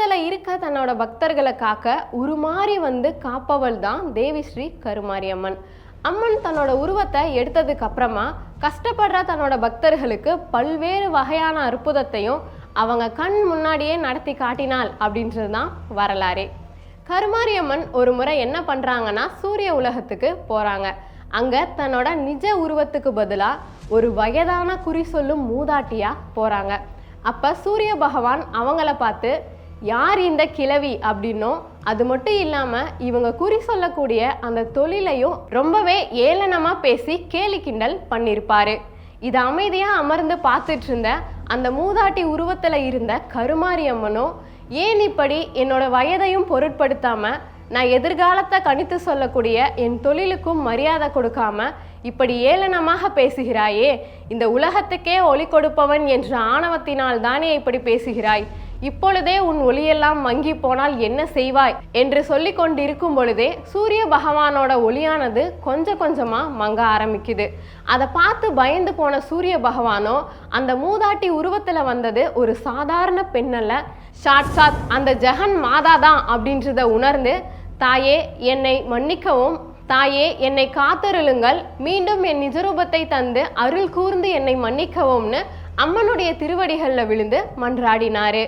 உருவத்துல இருக்க தன்னோட பக்தர்களை காக்க உருமாறி வந்து காப்பவள் தான் தேவி ஸ்ரீ கருமாரியம்மன். அம்மன் தன்னோட உருவத்தை எடுத்ததுக்கு அப்புறமா கஷ்டப்படுற தன்னோட பக்தர்களுக்கு பல்வேறு வகையான அற்புதத்தையும் அவங்க கண் முன்னாடியே நடத்தி காட்டினாள் அப்படின்றது தான் வரலாறே. கருமாரியம்மன் ஒரு முறை என்ன பண்றாங்கன்னா சூரிய உலகத்துக்கு போறாங்க. அங்க தன்னோட நிஜ உருவத்துக்கு பதிலா ஒரு வயதான குறி சொல்லும் மூதாட்டியா போறாங்க. அப்ப சூரிய பகவான் அவங்கள பார்த்து யார் இந்த கிழவி அப்படின்னும், அது மட்டும் இல்லாம இவங்க குறி சொல்லக்கூடிய அந்த தொழிலையும் ரொம்பவே ஏளனமா பேசி கேலி கிண்டல் பண்ணியிருப்பாரு. இது அமைதியா அமர்ந்து பார்த்துட்டு இருந்த அந்த மூதாட்டி உருவத்துல இருந்த கருமாரியம்மனும், ஏன் இப்படி என்னோட வயதையும் பொருட்படுத்தாம நான் எதிர்காலத்தை கணித்து சொல்லக்கூடிய என் தொழிலுக்கும் மரியாதை கொடுக்காம இப்படி ஏளனமாக பேசுகிறாயே, இந்த உலகத்துக்கே ஒளி கொடுப்பவன் என்ற ஆணவத்தினால் தானே இப்படி பேசுகிறாய், இப்பொழுதே உன் ஒளியெல்லாம் மங்கி போனால் என்ன செய்வாய் என்று சொல்லி கொண்டிருக்கும் பொழுதே சூரிய பகவானோட ஒளியானது கொஞ்சம் கொஞ்சமா மங்க ஆரம்பிக்குது. அதை பார்த்து பயந்து போன சூரிய பகவானோ அந்த மூதாட்டி உருவத்துல வந்தது ஒரு சாதாரண பெண்ணல்ல, சாட்சாத் அந்த ஜெகன் மாதா தான் அப்படின்றத உணர்ந்து, தாயே என்னை மன்னிக்கவும், தாயே என்னை காத்தருளுங்கள், மீண்டும் என் நிஜரூபத்தை தந்து அருள் கூர்ந்து என்னை மன்னிக்கவும்னு அம்மனுடைய திருவடிகள்ல விழுந்து மன்றாடினாரு.